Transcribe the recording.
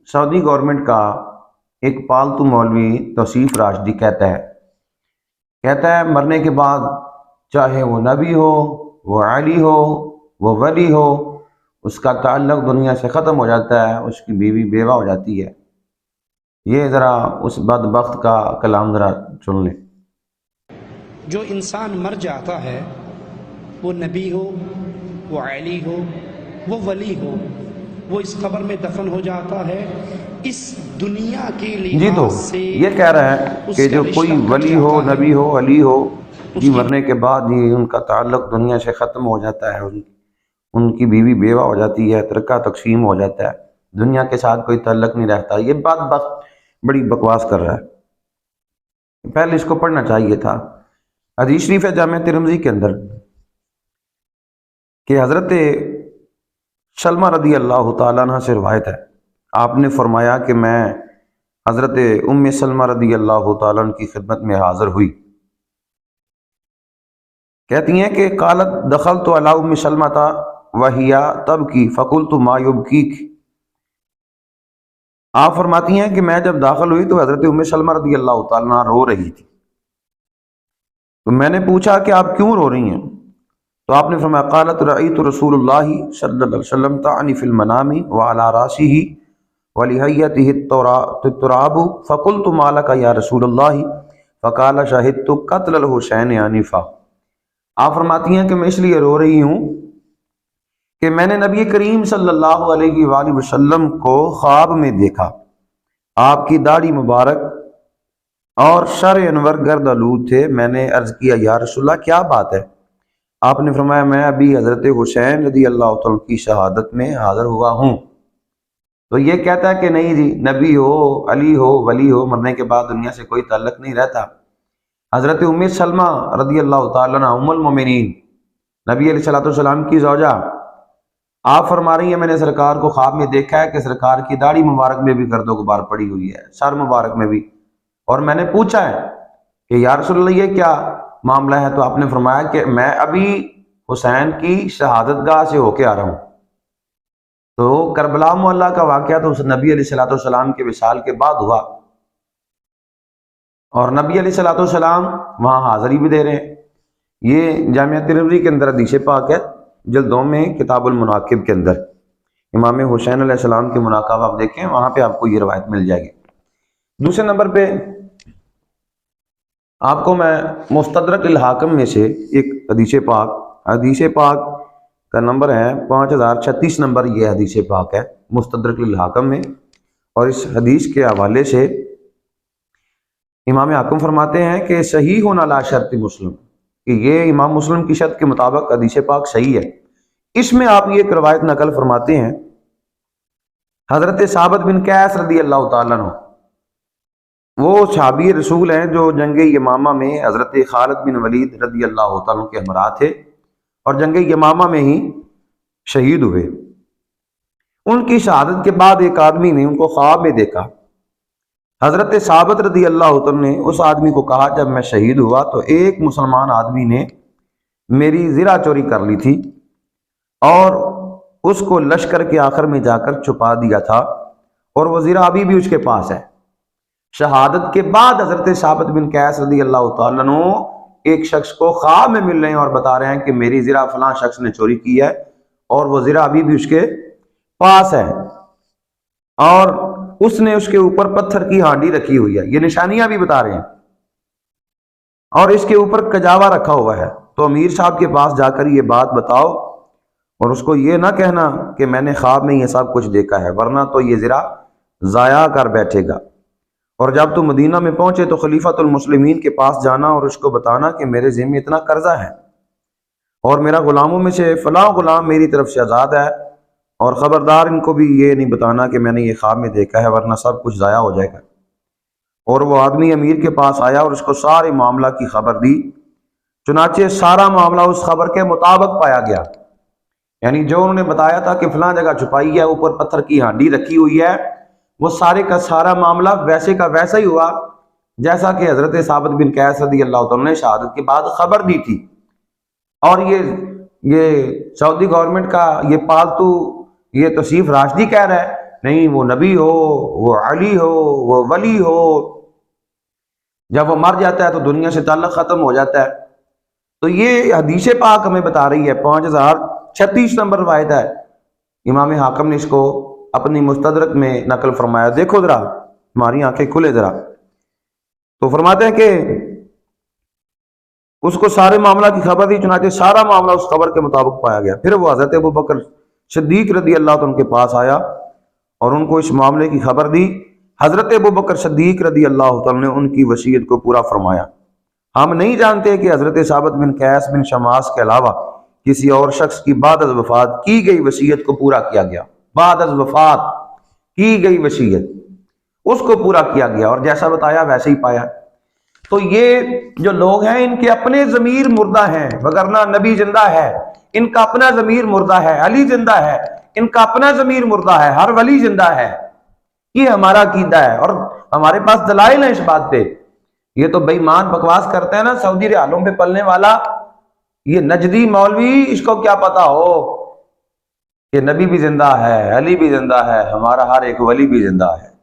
سعودی government کا ایک پالتو مولوی توصیف راشدی کہتا ہے مرنے کے بعد چاہے وہ نبی ہو، وہ علی ہو، وہ ولی ہو، اس کا تعلق دنیا سے ختم ہو جاتا ہے، اس کی بیوی بیوہ ہو جاتی ہے۔ یہ ذرا اس بدبخت کا کلام ذرا سن لیں۔ جو انسان مر جاتا ہے، وہ نبی ہو، وہ علی ہو، وہ ولی ہو، وہ اس قبر میں دفن ہو جاتا ہے۔ اس دنیا کے جی تو لحاظ سے یہ کہہ رہا ہے کہ جو کوئی ولی ہو، نبی ہو، علی ہو، جی مرنے کے بعد ہی ان کا تعلق دنیا سے ختم ہو جاتا ہے، ان کی بیوی بیوہ ہو جاتی ہے، ترکہ تقسیم ہو جاتا ہے، دنیا کے ساتھ کوئی تعلق نہیں رہتا۔ یہ بات بڑی بکواس کر رہا ہے، پہلے اس کو پڑھنا چاہیے تھا۔ حدیث شریف ہے جامع ترمذی کے اندر کہ حضرت سلمہ رضی اللہ تعالیٰ عنہ سے روایت ہے، آپ نے فرمایا کہ میں حضرت ام سلمہ رضی اللہ تعالیٰ عنہ کی خدمت میں حاضر ہوئی۔ کہتی ہیں کہ قالت دخلت علی ام سلمہ وہی تبکی فقلت ما یبکیک۔ آپ فرماتی ہیں کہ میں جب داخل ہوئی تو حضرت ام سلمہ رضی اللہ تعالیٰ عنہ رو رہی تھی، تو میں نے پوچھا کہ آپ کیوں رو رہی ہیں؟ تو آپ نے فرمایا قالت رأیت رسول اللہ صلی اللہ علیہ وسلم تعنی فی المنام وعلی راسہ ولحیتہ التراب فقلت ما لک یا رسول اللہ فقال شہدت قتل الحسین آنفا۔ آپ فرماتی ہیں کہ میں اس لیے رو رہی ہوں کہ میں نے نبی کریم صلی اللہ علیہ وآلہ وسلم کو خواب میں دیکھا، آپ کی داڑھی مبارک اور شر انور گرد آلود تھے۔ میں نے عرض کیا یا رسول اللہ کیا بات ہے؟ آپ نے فرمایا میں ابھی حضرت حسین رضی اللہ تعالیٰ کی شہادت میں حاضر ہوا ہوں۔ تو یہ کہتا ہے کہ نہیں جی، نبی ہو، علی ہو، ولی ہو، مرنے کے بعد دنیا سے کوئی تعلق نہیں رہتا۔ حضرت ام سلمہ رضی اللہ تعالیٰ عنہ ام المومنین، نبی علیہ السلام کی زوجہ، آپ فرما رہی ہیں میں نے سرکار کو خواب میں دیکھا ہے کہ سرکار کی داڑھی مبارک میں بھی گرد و غبار پڑی ہوئی ہے، سر مبارک میں بھی، اور میں نے پوچھا ہے کہ یا رسول اللہ یہ کیا معاملہ ہے؟ تو آپ نے فرمایا کہ میں ابھی حسین کی شہادت گاہ سے ہو کے آ رہا ہوں۔ تو کربلا معلّہ کا واقعہ تو اس نبی علیہ السلام کے وصال کے بعد ہوا، اور نبی علیہ السلام وہاں حاضری بھی دے رہے ہیں۔ یہ جامعہ ترمذی کے اندر حدیث پاک ہے، جلد 2 میں کتاب المناقب کے اندر امام حسین علیہ السلام کے مناقب آپ دیکھیں، وہاں پہ آپ کو یہ روایت مل جائے گی۔ دوسرے نمبر پہ آپ کو میں مستدرک الحاکم میں سے ایک حدیث پاک کا نمبر ہے 5036 نمبر، یہ حدیث پاک ہے مستدرک الحاکم میں، اور اس حدیث کے حوالے سے امام حاکم فرماتے ہیں کہ صحیح علی شرط مسلم، کہ یہ امام مسلم کی شرط کے مطابق حدیث پاک صحیح ہے۔ اس میں آپ یہ ایک روایت نقل فرماتے ہیں، حضرت ثابت بن قیس رضی اللہ تعالیٰ عنہ، وہ صحابی رسول ہیں جو جنگ یمامہ میں حضرت خالد بن ولید رضی اللہ تعالیٰ عنہ کے ہمراہ تھے، اور جنگ یمامہ میں ہی شہید ہوئے۔ ان کی شہادت کے بعد ایک آدمی نے ان کو خواب میں دیکھا۔ حضرت ثابت رضی اللہ تعالیٰ نے اس آدمی کو کہا جب میں شہید ہوا تو ایک مسلمان آدمی نے میری زرہ چوری کر لی تھی اور اس کو لشکر کے آخر میں جا کر چھپا دیا تھا، اور وہ زرہ ابھی بھی اس کے پاس ہے۔ شہادت کے بعد حضرت ثابت بن قیس رضی اللہ تعالیٰ عنہ ایک شخص کو خواب میں مل رہے ہیں اور بتا رہے ہیں کہ میری زرہ فلاں شخص نے چوری کی ہے، اور وہ زرہ ابھی بھی اس کے پاس ہے، اور اس نے اس کے اوپر پتھر کی ہانڈی رکھی ہوئی ہے، یہ نشانیاں بھی بتا رہے ہیں، اور اس کے اوپر کجاوا رکھا ہوا ہے۔ تو امیر صاحب کے پاس جا کر یہ بات بتاؤ، اور اس کو یہ نہ کہنا کہ میں نے خواب میں یہ سب کچھ دیکھا ہے، ورنہ تو یہ زرہ ضائع کر بیٹھے گا۔ اور جب تو مدینہ میں پہنچے تو خلیفۃ المسلمین کے پاس جانا اور اس کو بتانا کہ میرے ذمہ اتنا قرضہ ہے، اور میرا غلاموں میں سے فلاں غلام میری طرف سے آزاد ہے، اور خبردار ان کو بھی یہ نہیں بتانا کہ میں نے یہ خواب میں دیکھا ہے، ورنہ سب کچھ ضائع ہو جائے گا۔ اور وہ آدمی امیر کے پاس آیا اور اس کو سارے معاملہ کی خبر دی، چنانچہ سارا معاملہ اس خبر کے مطابق پایا گیا، یعنی جو انہوں نے بتایا تھا کہ فلاں جگہ چھپائی ہے، اوپر پتھر کی ہانڈی رکھی ہوئی ہے، وہ سارے کا سارا معاملہ ویسے کا ویسا ہی ہوا جیسا کہ حضرت ثابت بن قیس رضی اللہ تعالیٰ نے شہادت کے بعد خبر دی تھی۔ اور یہ سعودی گورنمنٹ کا یہ پالتو یہ توصیف راشدی کہہ رہا ہے نہیں وہ نبی ہو، وہ علی ہو، وہ ولی ہو، جب وہ مر جاتا ہے تو دنیا سے تعلق ختم ہو جاتا ہے۔ تو یہ حدیث پاک ہمیں بتا رہی ہے، 5036 نمبر روایت ہے، امام حاکم نے اس کو اپنی مستدرک میں نقل فرمایا۔ دیکھو ذرا، ہماری آنکھیں کھلے ذرا، تو فرماتے ہیں کہ اس کو سارے معاملہ کی خبر دی، چنانچہ سارا معاملہ اس خبر کے مطابق پایا گیا۔ پھر وہ حضرت ابوبکر صدیق رضی اللہ عنہ کے پاس آیا اور ان کو اس معاملے کی خبر دی۔ حضرت ابوبکر صدیق رضی اللہ عنہ نے ان کی وصیت کو پورا فرمایا۔ ہم نہیں جانتے کہ حضرت ثابت بن قیس بن شماس کے علاوہ کسی اور شخص کی بعد از وفات کی گئی وصیت کو پورا کیا گیا۔ بعد از وفات کی گئی وصیت اس کو پورا کیا گیا، اور جیسا بتایا ویسے ہی پایا۔ تو یہ جو لوگ ہیں ان کے اپنے ضمیر مردہ ہیں، وگرنہ نبی زندہ ہے، ان کا اپنا ضمیر مردہ ہے، علی زندہ ہے، ان کا اپنا ضمیر مردہ ہے، ہر ولی زندہ ہے۔ یہ ہمارا عقیدہ ہے اور ہمارے پاس دلائل ہیں اس بات پہ۔ یہ تو بے ایمان بکواس کرتے ہیں نا سعودی ریالوں پہ پلنے والا، یہ نجدی مولوی، اس کو کیا پتا ہو کہ نبی بھی زندہ ہے، علی بھی زندہ ہے، ہمارا ہر ایک ولی بھی زندہ ہے۔